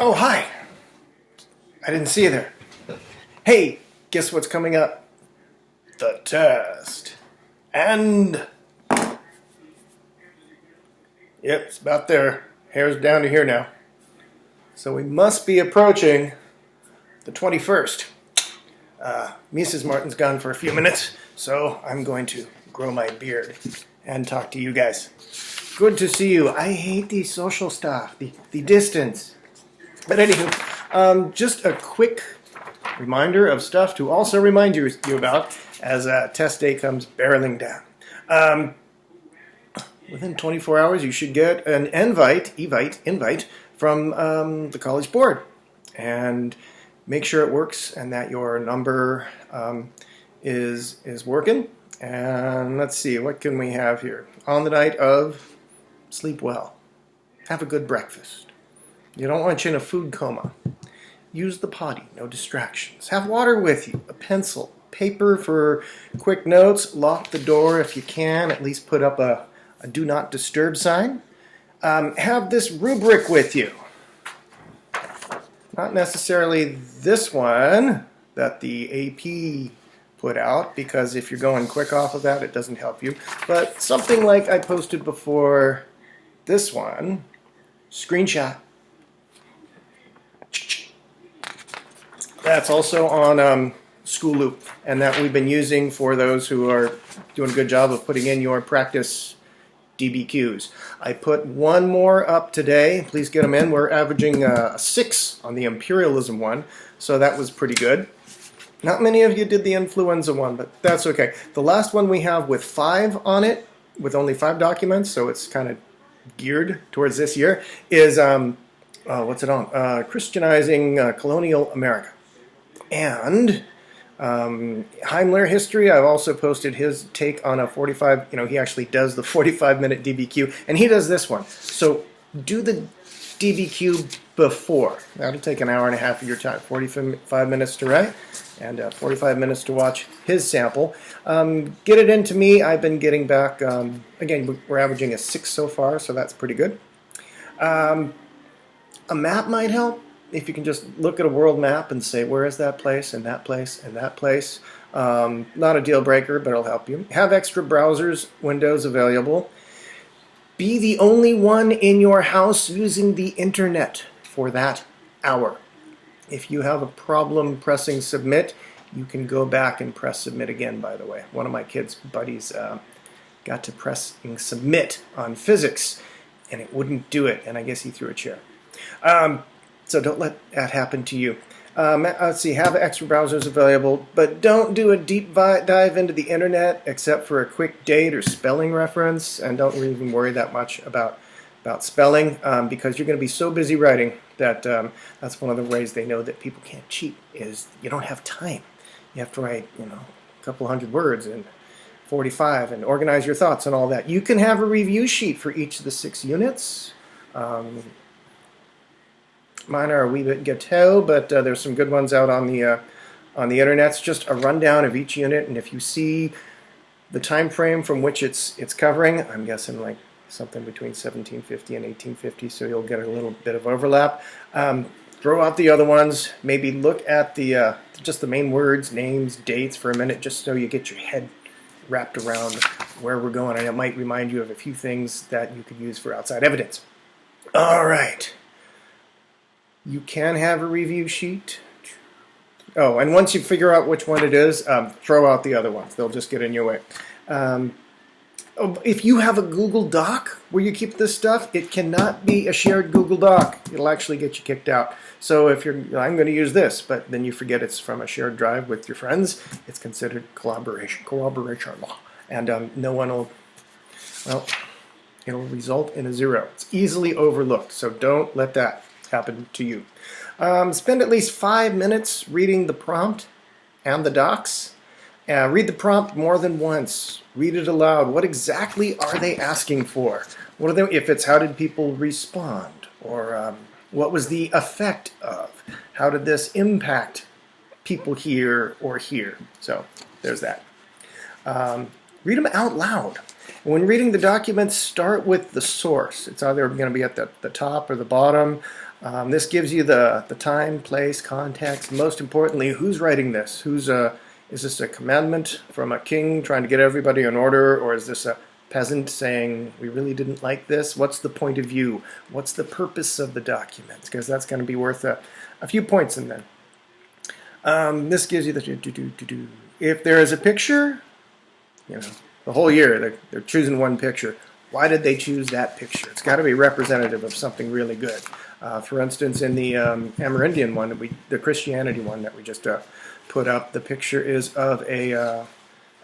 Oh, hi. I didn't see you there. Hey, guess what's coming up? The test. And... yep, it's about there. Hair's down to here now. So we must be approaching the 21st. Mrs. Martyn's gone for a few minutes, so I'm going to grow my beard and talk to you guys. Good to see you. I hate the social stuff, the distance. But anywho, just a quick reminder of stuff to also remind you about as test day comes barreling down. Within 24 hours, you should get an invite from the college board. And make sure it works and that your number is working. And let's see, what can we have here? On the night of, sleep well. Have a good breakfast. You don't want you in a food coma. Use the potty, no distractions. Have water with you, a pencil, paper for quick notes. Lock the door if you can. At least put up a do not disturb sign. Have this rubric with you. Not necessarily this one that the AP put out, because if you're going quick off of that, it doesn't help you. But something like I posted before, this one, screenshot. That's also on School Loop, and that we've been using for those who are doing a good job of putting in your practice DBQs. I put one more up today. Please get them in. We're averaging a 6 on the imperialism one, so that was pretty good. Not many of you did the influenza one, but that's okay. The last one we have with 5 on it, with only 5 documents, so it's kind of geared towards this year, is, what's it on? Christianizing colonial America. And Heimler history, I've also posted his take on a 45, he actually does the 45-minute DBQ, and he does this one. So do the DBQ before. That'll take an hour and a half of your time, 45 minutes to write, and 45 minutes to watch his sample. Get it into me. I've been getting back, again, we're averaging a 6 so far, so that's pretty good. A map might help. If you can just look at a world map and say, where is that place, and that place, and that place. Not a deal breaker, but it'll help you. Have extra browsers, windows available. Be the only one in your house using the internet for that hour. If you have a problem pressing submit, you can go back and press submit again, by the way. One of my kids' buddies got to pressing submit on physics, and it wouldn't do it, and I guess he threw a chair. So don't let that happen to you. Let's see, have extra browsers available, but don't do a deep dive into the internet except for a quick date or spelling reference, and don't even worry that much about spelling, because you're going to be so busy writing that that's one of the ways they know that people can't cheat, is you don't have time. You have to write, a couple hundred words in 45 and organize your thoughts and all that. You can have a review sheet for each of the 6 units. Mine are a wee bit ghetto, but there's some good ones out on the internet. It's just a rundown of each unit, and if you see the time frame from which it's covering, I'm guessing like something between 1750 and 1850, so you'll get a little bit of overlap. Throw out the other ones. Maybe look at the just the main words, names, dates for a minute, just so you get your head wrapped around where we're going, and it might remind you of a few things that you could use for outside evidence. All right. You can have a review sheet. Oh, and once you figure out which one it is, throw out the other ones. They'll just get in your way. If you have a Google Doc where you keep this stuff, it cannot be a shared Google Doc. It'll actually get you kicked out. So if I'm going to use this, but then you forget it's from a shared drive with your friends, it's considered collaboration law. And no one will, well, it'll result in a 0. It's easily overlooked, so don't let that happen to you. Spend at least 5 minutes reading the prompt and the docs. Read the prompt more than once. Read it aloud. What exactly are they asking for? What are they, if it's how did people respond? Or what was the effect of? How did this impact people here or here? So there's that. Read them out loud. When reading the documents, start with the source. It's either going to be at the top or the bottom. This gives you the time, place, context. Most importantly, who's writing this? Is this a commandment from a king trying to get everybody in order, or is this a peasant saying, we really didn't like this? What's the point of view? What's the purpose of the document? Because that's going to be worth a few points in there. This gives you the if there is a picture, the whole year they're choosing one picture. Why did they choose that picture? It's got to be representative of something really good. For instance, in the Amerindian one, the Christianity one that we just put up, the picture is of a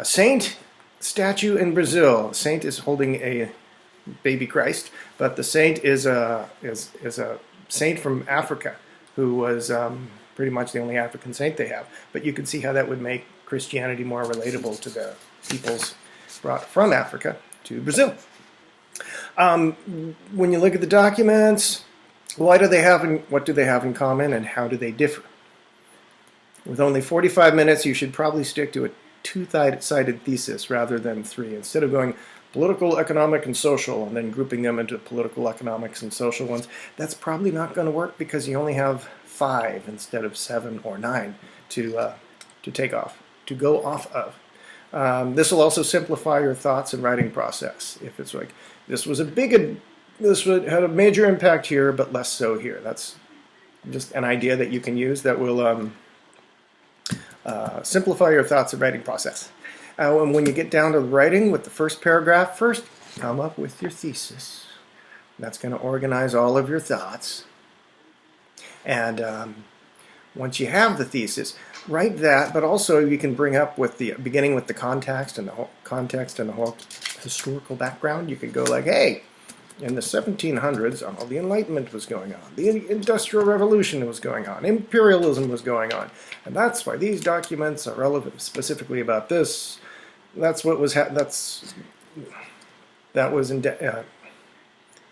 saint statue in Brazil. The saint is holding a baby Christ, but the saint is a saint from Africa who was pretty much the only African saint they have. But you can see how that would make Christianity more relatable to the peoples brought from Africa to Brazil. When you look at the documents, what do they have in common, and how do they differ? With only 45 minutes, you should probably stick to a two-sided thesis rather than three. Instead of going political, economic, and social, and then grouping them into political, economics, and social ones, that's probably not going to work because you only have 5 instead of 7 or 9 to go off of. This will also simplify your thoughts and writing process. If it's like, this had a major impact here, but less so here. That's just an idea that you can use that will simplify your thoughts and writing process. And when you get down to writing with the first paragraph, first come up with your thesis. That's going to organize all of your thoughts. And once you have the thesis, write that, but also you can bring up with beginning with the context and the whole historical background. You could go like, hey, in the 1700s, the Enlightenment was going on, the Industrial Revolution was going on, imperialism was going on, and that's why these documents are relevant specifically about this. That's what was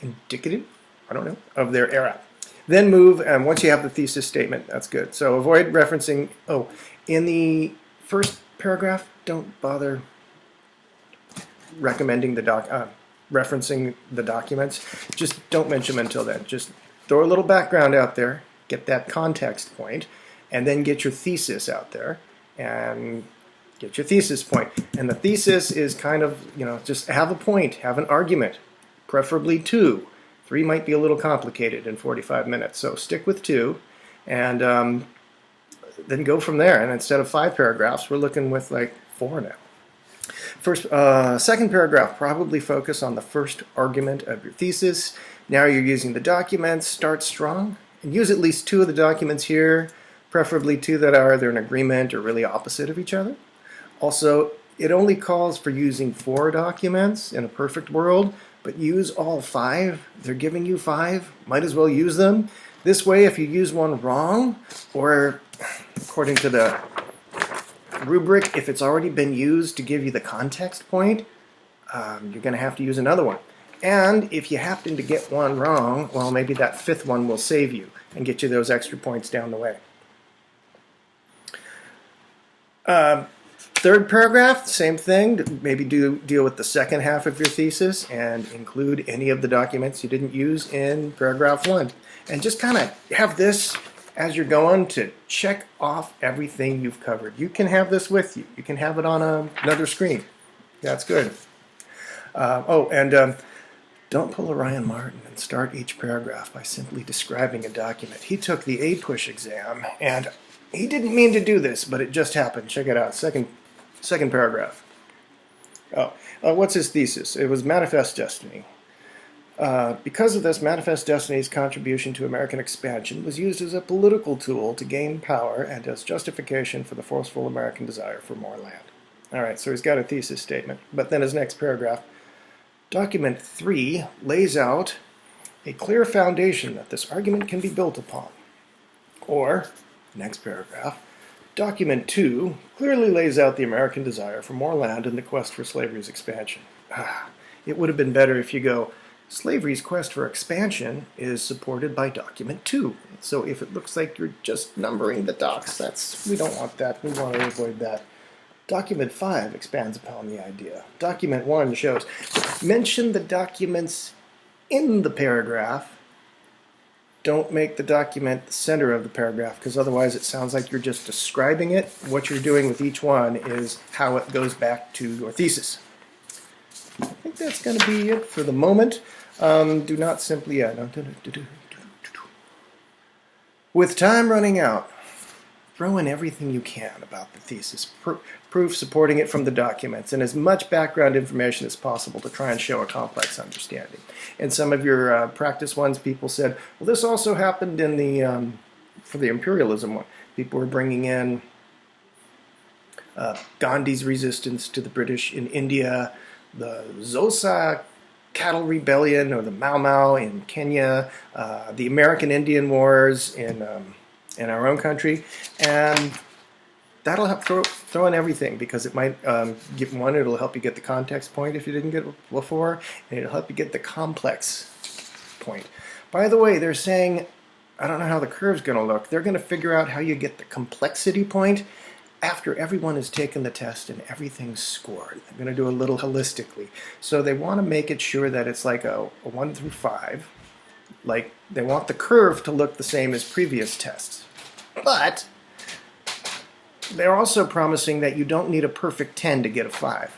indicative, of their era. Then move, and once you have the thesis statement, that's good. So avoid referencing. In the first paragraph, don't bother recommending referencing the documents. Just don't mention them until then. Just throw a little background out there, get that context point, and then get your thesis out there and get your thesis point. And the thesis is kind of, just have a point, have an argument, preferably 2. 3 might be a little complicated in 45 minutes, so stick with 2, and then go from there. And instead of 5 paragraphs, we're looking with like 4 now. Second paragraph, probably focus on the first argument of your thesis. Now you're using the documents. Start strong and use at least 2 of the documents here, preferably 2 that are either in agreement or really opposite of each other. Also, it only calls for using 4 documents in a perfect world, but use all 5. They're giving you 5. Might as well use them. This way, if you use one wrong, or according to the rubric, if it's already been used to give you the context point, you're going to have to use another one. And if you happen to get one wrong, well, maybe that 5th one will save you and get you those extra points down the way. Third paragraph, same thing. Maybe deal with the second half of your thesis and include any of the documents you didn't use in paragraph 1. And just kind of have this as you're going to check off everything you've covered. You can have this with you. You can have it on another screen. That's good. Don't pull a Ryan Martyn and start each paragraph by simply describing a document. He took the A-Push exam, and he didn't mean to do this, but it just happened. Check it out. Second paragraph. What's his thesis? It was Manifest Destiny. Because of this, Manifest Destiny's contribution to American expansion was used as a political tool to gain power and as justification for the forceful American desire for more land. All right, so he's got a thesis statement. But then his next paragraph, Document 3 lays out a clear foundation that this argument can be built upon. Or, next paragraph, Document 2 clearly lays out the American desire for more land and the quest for slavery's expansion. It would have been better if you go, slavery's quest for expansion is supported by Document 2. So if it looks like you're just numbering the docs, we don't want that. We want to avoid that. Document 5 expands upon the idea. Document 1 shows, mention the documents in the paragraph don't make the document the center of the paragraph, because otherwise it sounds like you're just describing it. What you're doing with each one is how it goes back to your thesis. I think that's going to be it for the moment. Do not simply, with time running out, throw in everything you can about the thesis, proof supporting it from the documents, and as much background information as possible to try and show a complex understanding. In some of your practice ones, people said, well, this also happened in the, for the imperialism one. People were bringing in Gandhi's resistance to the British in India, the Xhosa cattle rebellion, or the Mau Mau in Kenya, the American Indian Wars in our own country, and that'll help throw in everything, because it might it'll help you get the context point if you didn't get it before, and it'll help you get the complex point. By the way, they're saying, I don't know how the curve's going to look, they're going to figure out how you get the complexity point after everyone has taken the test and everything's scored. They're going to do a little holistically. So they want to make it sure that it's like a 1 through 5. Like, they want the curve to look the same as previous tests. But they're also promising that you don't need a perfect 10 to get a 5.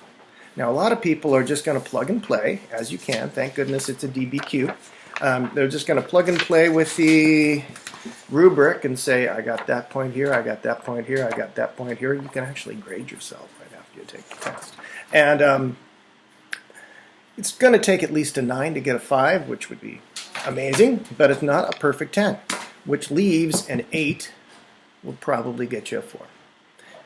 Now, a lot of people are just going to plug and play, as you can. Thank goodness it's a DBQ. They're just going to plug and play with the rubric and say, I got that point here, I got that point here, I got that point here. You can actually grade yourself right after you take the test. And it's going to take at least a 9 to get a 5, which would be amazing, but it's not a perfect 10, which leaves an 8 will probably get you a 4.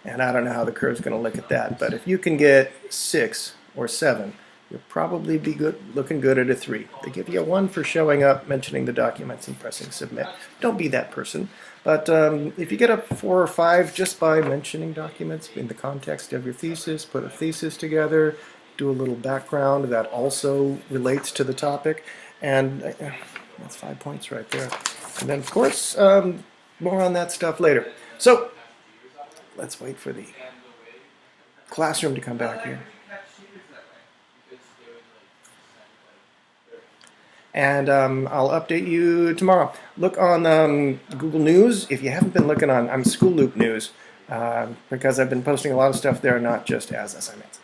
And I don't know how the curve's going to look at that, but if you can get 6 or 7, you'll probably be looking good at a 3. They give you a 1 for showing up, mentioning the documents, and pressing submit. Don't be that person. But if you get a 4 or 5 just by mentioning documents in the context of your thesis, put a thesis together, do a little background that also relates to the topic, and that's 5 points right there. And then, of course, more on that stuff later. So let's wait for the classroom to come back here. And I'll update you tomorrow. Look on Google News. If you haven't been looking on School Loop News, because I've been posting a lot of stuff there, not just as assignments.